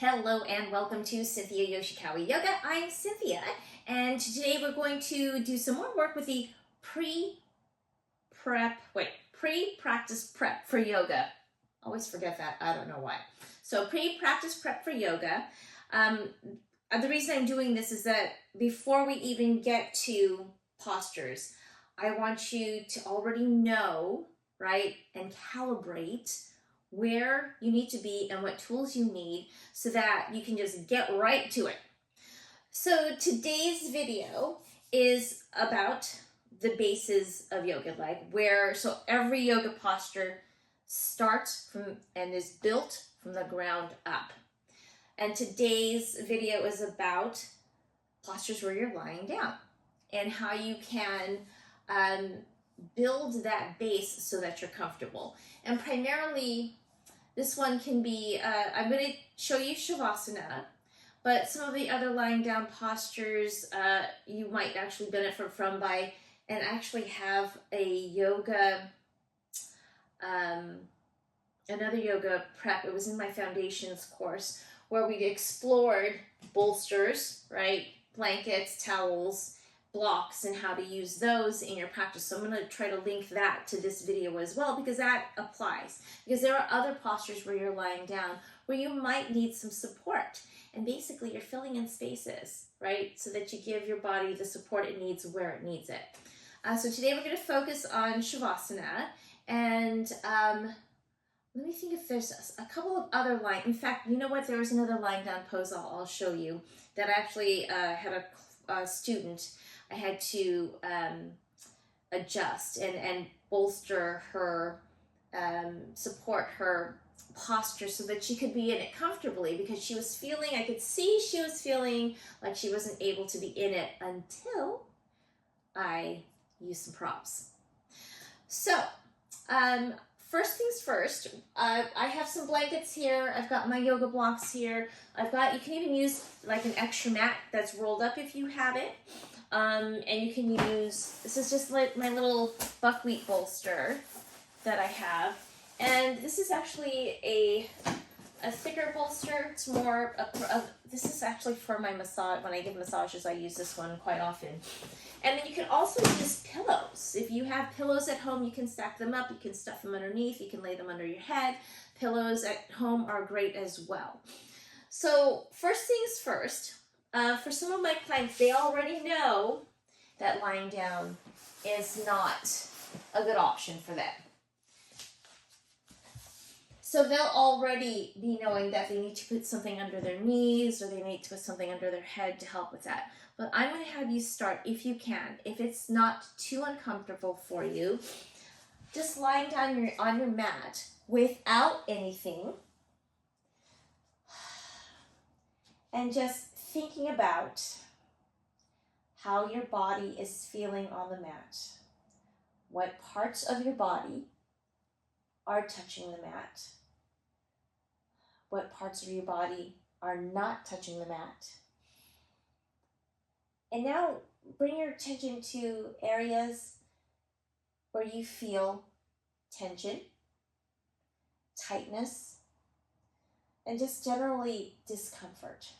Hello and welcome to Cynthia Yoshikawa Yoga. I'm Cynthia, and today we're going to do some more work with the pre-practice prep for yoga. Always forget that, I don't know why. So pre-practice prep for yoga. The reason I'm doing this is that before we even get to postures, I want you to already know, right, and calibrate where you need to be and what tools you need so that you can just get right to it. So today's video is about the bases of yoga, so every yoga posture starts from and is built from the ground up. And today's video is about postures where you're lying down and how you can build that base so that you're comfortable. And primarily, this one can be, I'm going to show you Shavasana, but some of the other lying down postures you might actually benefit from by, and actually have a yoga, another yoga prep. It was in my foundations course where we explored bolsters, right? Blankets, towels, blocks, and how to use those in your practice. So I'm going to try to link that to this video as well, because that applies. Because there are other postures where you're lying down where you might need some support. And basically you're filling in spaces, right? So that you give your body the support it needs where it needs it. So today we're going to focus on Shavasana. And let me think if there's a couple of other in fact, you know what? There was another lying down pose I'll show you that I actually had a student. I had to adjust and bolster her, support her posture so that she could be in it comfortably, because she was feeling, I could see she was feeling like she wasn't able to be in it until I used some props. So, first things first, I have some blankets here. I've got my yoga blocks here. You can even use like an extra mat that's rolled up if you have it. And you can use, this is just like my little buckwheat bolster that I have. And this is actually a thicker bolster. It's more, this is actually for my massage. When I give massages, I use this one quite often. And then you can also use pillows. If you have pillows at home, you can stack them up. You can stuff them underneath. You can lay them under your head. Pillows at home are great as well. So first things first, for some of my clients, they already know that lying down is not a good option for them. So they'll already be knowing that they need to put something under their knees or they need to put something under their head to help with that. But I'm going to have you start, if you can, if it's not too uncomfortable for you, just lying down on your mat without anything and just thinking about how your body is feeling on the mat. What parts of your body are touching the mat? What parts of your body are not touching the mat? And now bring your attention to areas where you feel tension, tightness, and just generally discomfort.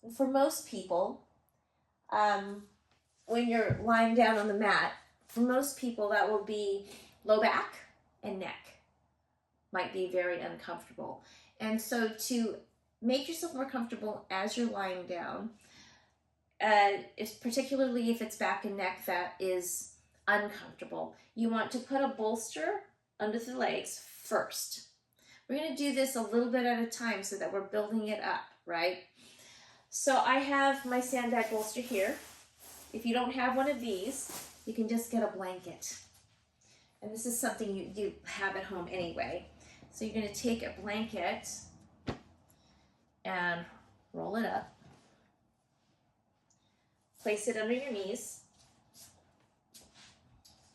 And for most people, when you're lying down on the mat, for most people that will be low back and neck. Might be very uncomfortable. And so to make yourself more comfortable as you're lying down, particularly if it's back and neck that is uncomfortable, you want to put a bolster under the legs first. We're going to do this a little bit at a time so that we're building it up, right? So I have my sandbag bolster here. If you don't have one of these, you can just get a blanket. And this is something you have at home anyway. So you're going to take a blanket and roll it up. Place it under your knees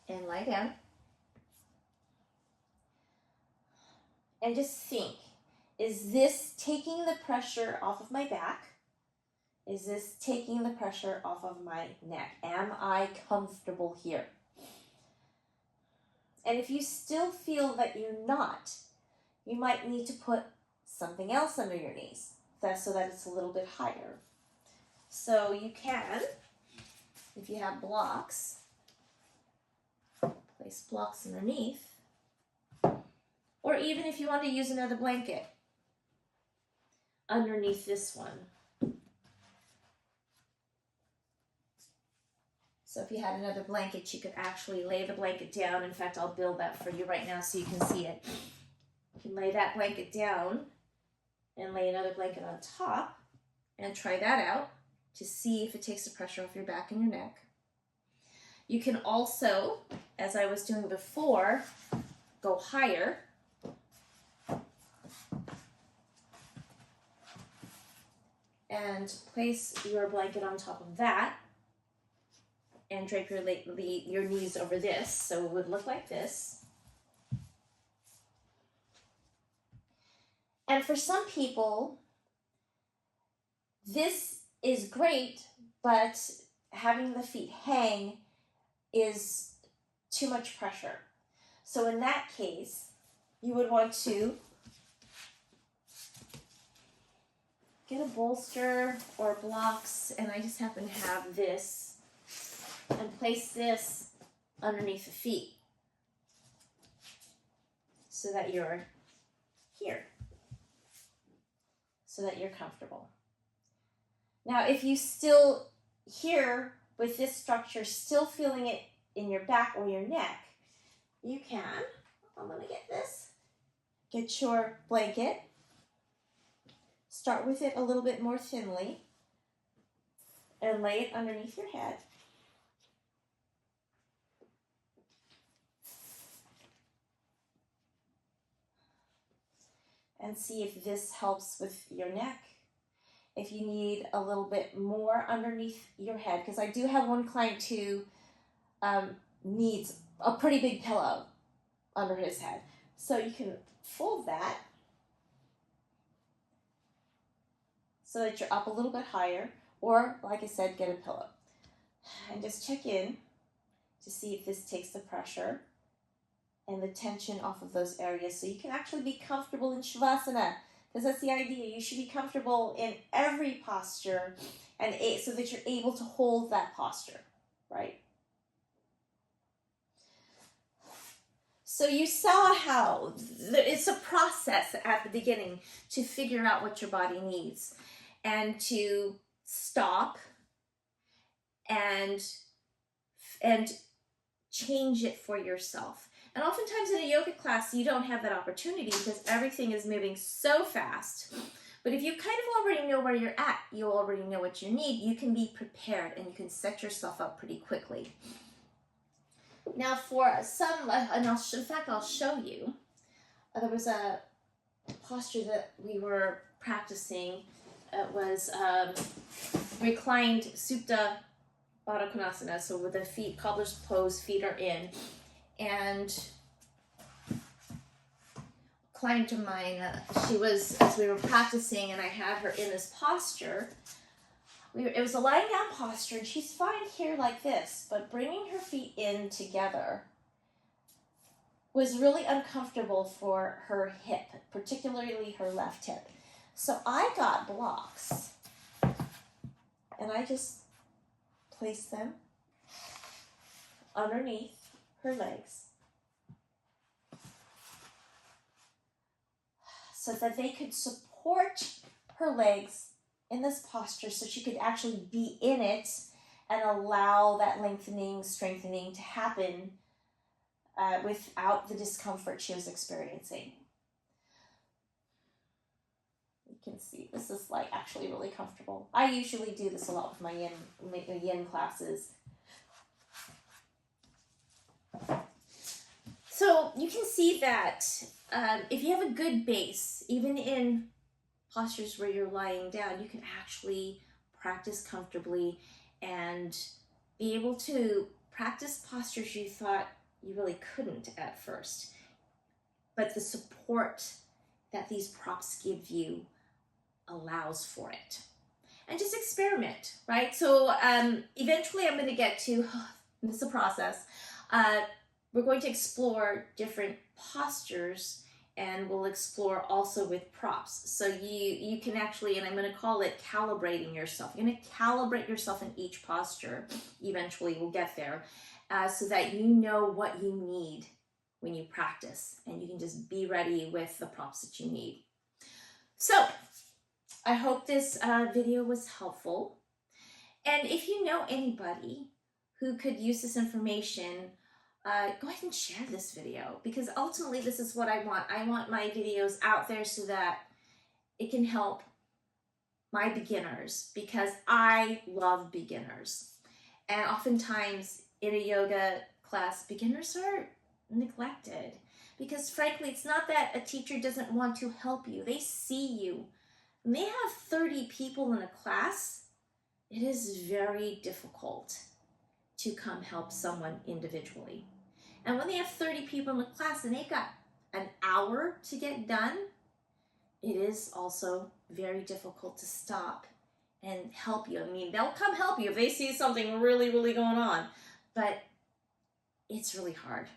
and lie down. And just think, is this taking the pressure off of my back? Is this taking the pressure off of my neck? Am I comfortable here? And if you still feel that you're not, you might need to put something else under your knees. so that it's a little bit higher. So you can, if you have blocks, place blocks underneath, or even if you want to use another blanket underneath this one. So if you had another blanket, you could actually lay the blanket down. In fact, I'll build that for you right now so you can see it. You can lay that blanket down and lay another blanket on top and try that out to see if it takes the pressure off your back and your neck. You can also, as I was doing before, go higher. And place your blanket on top of that and drape your knees over this, so it would look like this. And for some people, this is great, but having the feet hang is too much pressure. So in that case, you would want to get a bolster or blocks, and I just happen to have this, and place this underneath the feet so that you're here, so that you're comfortable. Now, if you still here with this structure, still feeling it in your back or your neck, you can, I'm gonna get this, get your blanket, start with it a little bit more thinly, and lay it underneath your head. And see if this helps with your neck. If you need a little bit more underneath your head, because I do have one client who needs a pretty big pillow under his head. So you can fold that so that you're up a little bit higher, or like I said, get a pillow. And just check in to see if this takes the pressure and the tension off of those areas, so you can actually be comfortable in Shavasana, because that's the idea. You should be comfortable in every posture, and so that you're able to hold that posture, right? So you saw how it's a process at the beginning to figure out what your body needs and to stop and change it for yourself. And oftentimes in a yoga class, you don't have that opportunity because everything is moving so fast. But if you kind of already know where you're at, you already know what you need, you can be prepared and you can set yourself up pretty quickly. Now for some, and in fact I'll show you, there was a posture that we were practicing. It was reclined Supta Baddha Konasana, so with the feet, cobbler's pose, feet are in. And a client of mine, she was, as we were practicing and I had her in this posture, it was a lying down posture, and she's fine here like this, but bringing her feet in together was really uncomfortable for her hip, particularly her left hip. So I got blocks, and I just placed them underneath her legs so that they could support her legs in this posture, so she could actually be in it and allow that lengthening, strengthening to happen without the discomfort she was experiencing. You can see this is like actually really comfortable. I usually do this a lot with my yin classes. So you can see that if you have a good base, even in postures where you're lying down, you can actually practice comfortably and be able to practice postures you thought you really couldn't at first. But the support that these props give you allows for it. And just experiment, right? So eventually I'm going to get to, this is a process, we're going to explore different postures and we'll explore also with props. So you can actually, and I'm going to call it calibrating yourself. You're going to calibrate yourself in each posture. Eventually we'll get there, so that you know what you need when you practice, and you can just be ready with the props that you need. So I hope this video was helpful. And if you know anybody who could use this information, go ahead and share this video, because ultimately this is what I want. I want my videos out there so that it can help my beginners, because I love beginners. And oftentimes in a yoga class, beginners are neglected, because frankly, it's not that a teacher doesn't want to help you. They see you. When they have 30 people in a class, it is very difficult to come help someone individually. And when they have 30 people in the class and they've got an hour to get done, it is also very difficult to stop and help you. I mean, they'll come help you if they see something really, really going on, but it's really hard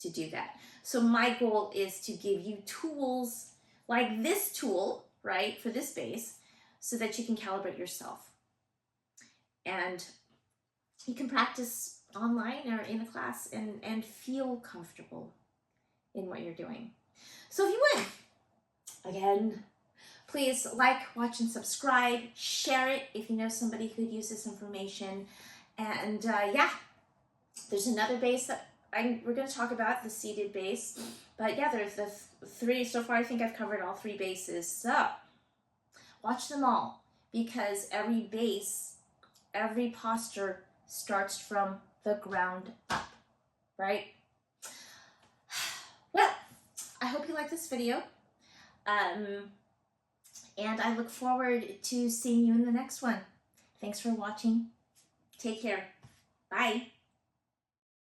to do that. So my goal is to give you tools like this tool, right, for this base, so that you can calibrate yourself. And you can practice online or in a class and feel comfortable in what you're doing. So if you would, again, please like, watch, and subscribe. Share it if you know somebody who could use this information. And yeah, there's another base that we're going to talk about, the seated base. But yeah, there's the three. So far, I think I've covered all three bases. So watch them all, because every base, every posture starts from the ground up, right? Well, I hope you like this video. And I look forward to seeing you in the next one. Thanks for watching. Take care. Bye.